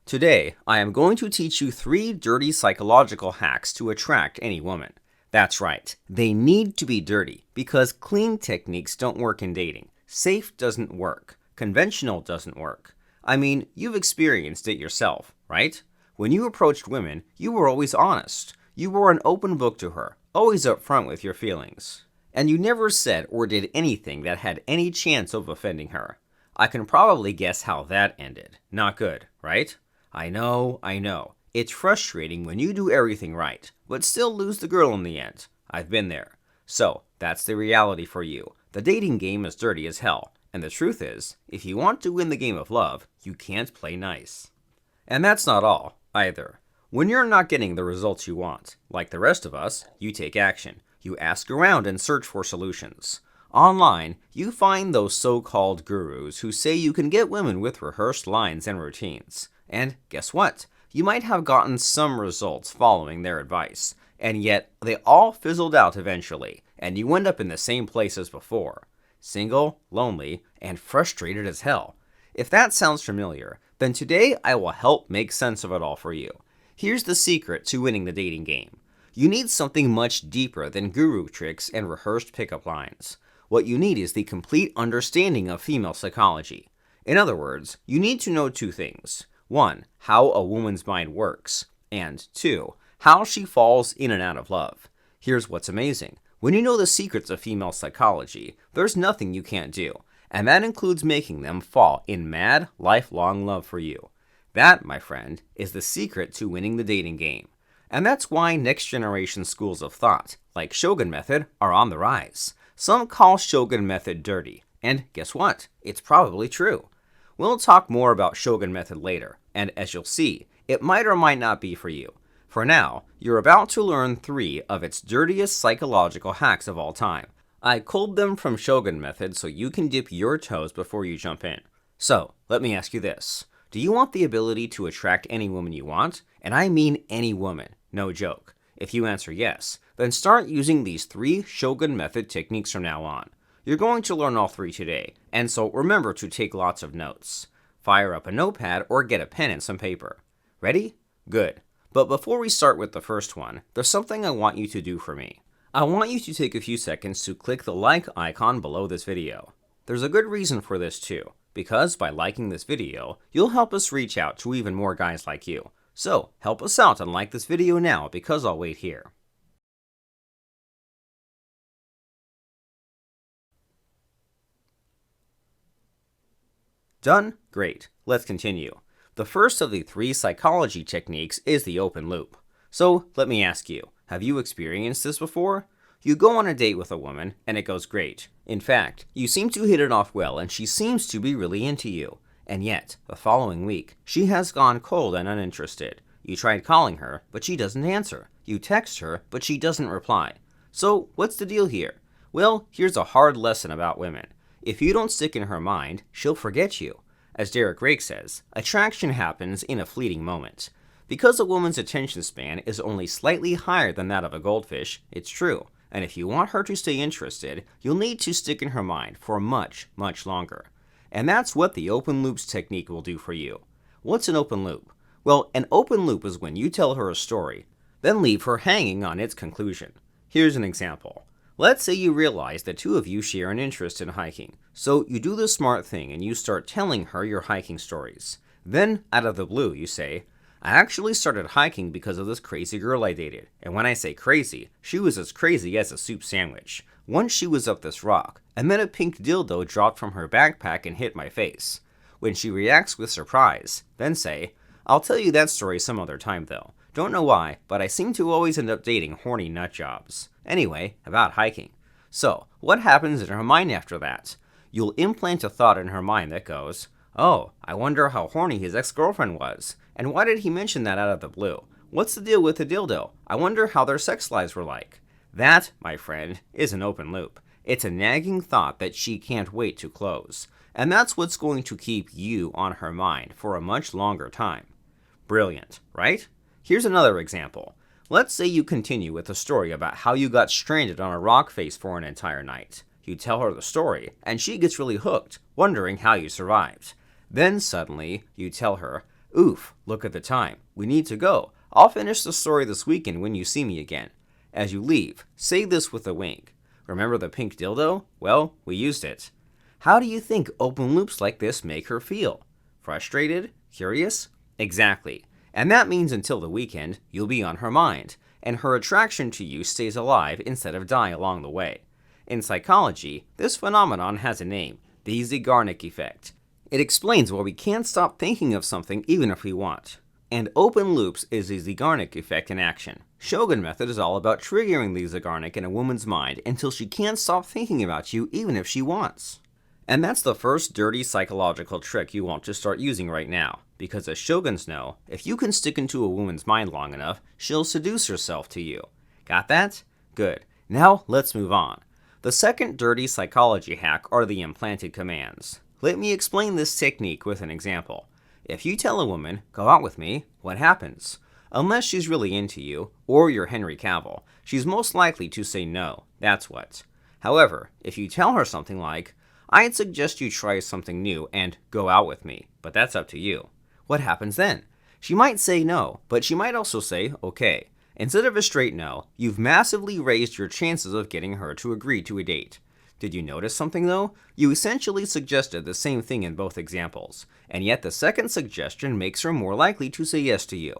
Today, I am going to teach you 3 dirty psychological hacks to attract any woman. That's right, they need to be dirty because clean techniques don't work in dating. Safe doesn't work. Conventional doesn't work. I mean, you've experienced it yourself, right? When you approached women, you were always honest. You were an open book to her, always upfront with your feelings. And you never said or did anything that had any chance of offending her. I can probably guess how that ended. Not good, right? I know. It's frustrating when you do everything right, but still lose the girl in the end. I've been there. So, that's the reality for you. The dating game is dirty as hell. And the truth is, if you want to win the game of love, you can't play nice. And that's not all, either. When you're not getting the results you want, like the rest of us, you take action. You ask around and search for solutions. Online, you find those so-called gurus who say you can get women with rehearsed lines and routines. And guess what? You might have gotten some results following their advice, and yet they all fizzled out eventually, and you end up in the same place as before. Single, lonely, and frustrated as hell. If that sounds familiar, then today I will help make sense of it all for you. Here's the secret to winning the dating game. You need something much deeper than guru tricks and rehearsed pickup lines. What you need is the complete understanding of female psychology. In other words, you need to know 2 things. 1. How a woman's mind works. And 2. How she falls in and out of love. Here's what's amazing. When you know the secrets of female psychology, there's nothing you can't do. And that includes making them fall in mad, lifelong love for you. That, my friend, is the secret to winning the dating game. And that's why next generation schools of thought, like Shogun method, are on the rise. Some call Shogun method dirty. And guess what? It's probably true. We'll talk more about Shogun method later, and as you'll see, it might or might not be for you. For now, you're about to learn 3 of its dirtiest psychological hacks of all time. I culled them from Shogun method so you can dip your toes before you jump in. So, let me ask you this. Do you want the ability to attract any woman you want? And I mean any woman, no joke. If you answer yes, then start using these 3 Shogun method techniques from now on. You're going to learn all 3 today, and so remember to take lots of notes. Fire up a notepad or get a pen and some paper. Ready? Good. But before we start with the first one, there's something I want you to do for me. I want you to take a few seconds to click the like icon below this video. There's a good reason for this too, because by liking this video, you'll help us reach out to even more guys like you. So, help us out and like this video now because I'll wait here. Done? Great. Let's continue. The first of the 3 psychology techniques is the open loop. So, let me ask you, have you experienced this before? You go on a date with a woman, and it goes great. In fact, you seem to hit it off well, and she seems to be really into you. And yet, the following week, she has gone cold and uninterested. You tried calling her, but she doesn't answer. You text her, but she doesn't reply. So, what's the deal here? Well, here's a hard lesson about women. If you don't stick in her mind, she'll forget you. As Rake says, attraction happens in a fleeting moment. Because a woman's attention span is only slightly higher than that of a goldfish, it's true. And if you want her to stay interested, you'll need to stick in her mind for much, much longer. And that's what the open loops technique will do for you. What's an open loop? Well, an open loop is when you tell her a story, then leave her hanging on its conclusion. Here's an example. Let's say you realize the 2 of you share an interest in hiking. So you do the smart thing and you start telling her your hiking stories. Then, out of the blue, you say, I actually started hiking because of this crazy girl I dated. And when I say crazy, she was as crazy as a soup sandwich. Once she was up this rock, and then a pink dildo dropped from her backpack and hit my face. When she reacts with surprise, then say, I'll tell you that story some other time though. Don't know why, but I seem to always end up dating horny nut jobs. Anyway, about hiking. So, what happens in her mind after that? You'll implant a thought in her mind that goes, oh, I wonder how horny his ex-girlfriend was. And why did he mention that out of the blue? What's the deal with the dildo? I wonder how their sex lives were like. That, my friend, is an open loop. It's a nagging thought that she can't wait to close. And that's what's going to keep you on her mind for a much longer time. Brilliant, right? Here's another example. Let's say you continue with a story about how you got stranded on a rock face for an entire night. You tell her the story, and she gets really hooked, wondering how you survived. Then suddenly, you tell her, Oof, look at the time. We need to go. I'll finish the story this weekend when you see me again. As you leave, say this with a wink. Remember the pink dildo? Well, we used it. How do you think open loops like this make her feel? Frustrated? Curious? Exactly. And that means until the weekend, you'll be on her mind, and her attraction to you stays alive instead of dying along the way. In psychology, this phenomenon has a name, the Zeigarnik effect. It explains why we can't stop thinking of something even if we want. And open loops is the Zeigarnik effect in action. Shogun method is all about triggering the Zeigarnik in a woman's mind until she can't stop thinking about you even if she wants. And that's the first dirty psychological trick you want to start using right now, because as Shoguns know, if you can stick into a woman's mind long enough, she'll seduce herself to you. Got that? Good. Now let's move on. The second dirty psychology hack are the implanted commands. Let me explain this technique with an example. If you tell a woman, go out with me, what happens? Unless she's really into you, or you're Henry Cavill, she's most likely to say no, that's what. However, if you tell her something like, I'd suggest you try something new and go out with me, but that's up to you. What happens then? She might say no, but she might also say okay. Instead of a straight no, you've massively raised your chances of getting her to agree to a date. Did you notice something though? You essentially suggested the same thing in both examples, and yet the second suggestion makes her more likely to say yes to you.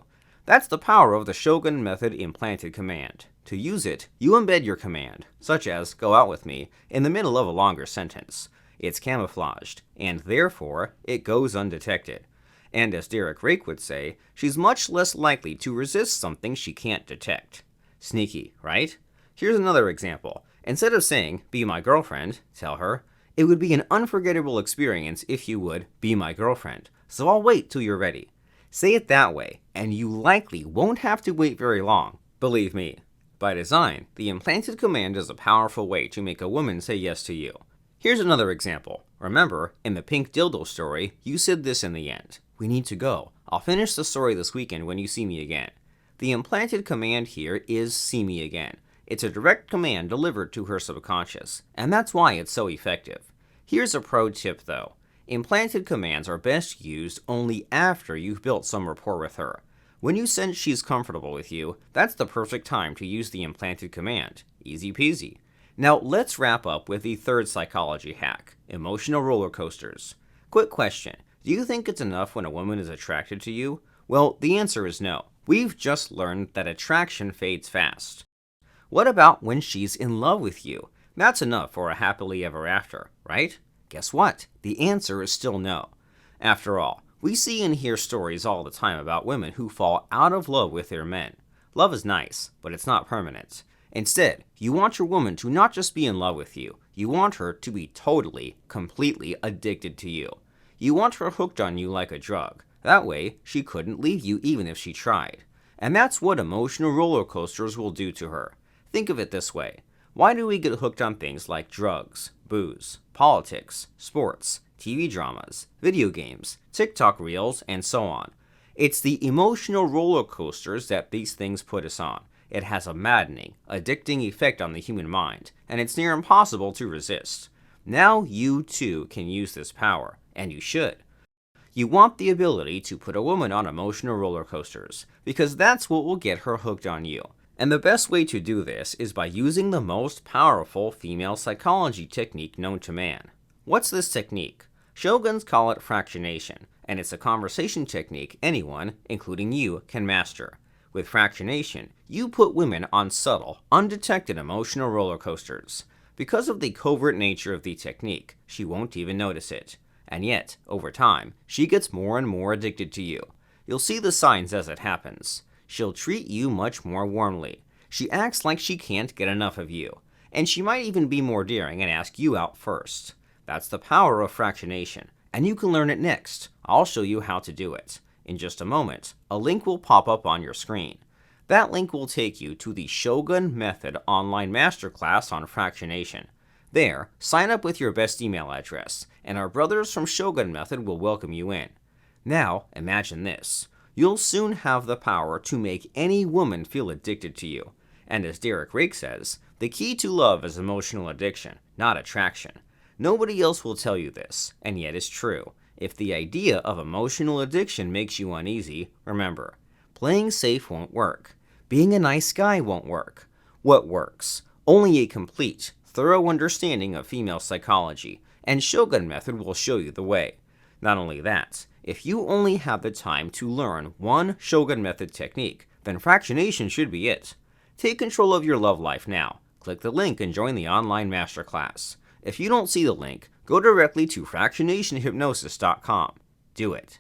That's the power of the Shogun method implanted command. To use it, you embed your command, such as go out with me, in the middle of a longer sentence. It's camouflaged, and therefore, it goes undetected. And as Rake would say, she's much less likely to resist something she can't detect. Sneaky, right? Here's another example. Instead of saying, be my girlfriend, tell her, it would be an unforgettable experience if you would be my girlfriend, so I'll wait till you're ready. Say it that way, and you likely won't have to wait very long. Believe me. By design, the implanted command is a powerful way to make a woman say yes to you. Here's another example. Remember, in the pink dildo story, you said this in the end. We need to go. I'll finish the story this weekend when you see me again. The implanted command here is see me again. It's a direct command delivered to her subconscious, and that's why it's so effective. Here's a pro tip though. Implanted commands are best used only after you've built some rapport with her. When you sense she's comfortable with you, that's the perfect time to use the implanted command. Easy peasy. Now let's wrap up with the third psychology hack, emotional roller coasters. Quick question, do you think it's enough when a woman is attracted to you? Well, the answer is no. We've just learned that attraction fades fast. What about when she's in love with you? That's enough for a happily ever after, right? Guess what? The answer is still no. After all, we see and hear stories all the time about women who fall out of love with their men. Love is nice, but it's not permanent. Instead, you want your woman to not just be in love with you, you want her to be totally, completely addicted to you. You want her hooked on you like a drug. That way, she couldn't leave you even if she tried. And that's what emotional roller coasters will do to her. Think of it this way. Why do we get hooked on things like drugs, booze, politics, sports, TV dramas, video games, TikTok reels, and so on? It's the emotional roller coasters that these things put us on. It has a maddening, addicting effect on the human mind, and it's near impossible to resist. Now you too can use this power, and you should. You want the ability to put a woman on emotional roller coasters, because that's what will get her hooked on you. And the best way to do this is by using the most powerful female psychology technique known to man. What's this technique? Shoguns call it fractionation, and it's a conversation technique anyone, including you, can master. With fractionation, you put women on subtle, undetected emotional roller coasters. Because of the covert nature of the technique, she won't even notice it. And yet, over time, she gets more and more addicted to you. You'll see the signs as it happens. She'll treat you much more warmly. She acts like she can't get enough of you. And she might even be more daring and ask you out first. That's the power of fractionation, and you can learn it next. I'll show you how to do it. In just a moment, a link will pop up on your screen. That link will take you to the Shogun Method online masterclass on fractionation. There, sign up with your best email address, and our brothers from Shogun Method will welcome you in. Now, imagine this. You'll soon have the power to make any woman feel addicted to you. And as Rake says, the key to love is emotional addiction, not attraction. Nobody else will tell you this, and yet it's true. If the idea of emotional addiction makes you uneasy, remember, playing safe won't work. Being a nice guy won't work. What works? Only a complete, thorough understanding of female psychology, and Shogun method will show you the way. Not only that, if you only have the time to learn one Shogun method technique, then fractionation should be it. Take control of your love life now. Click the link and join the online masterclass. If you don't see the link, go directly to fractionationhypnosis.com. Do it.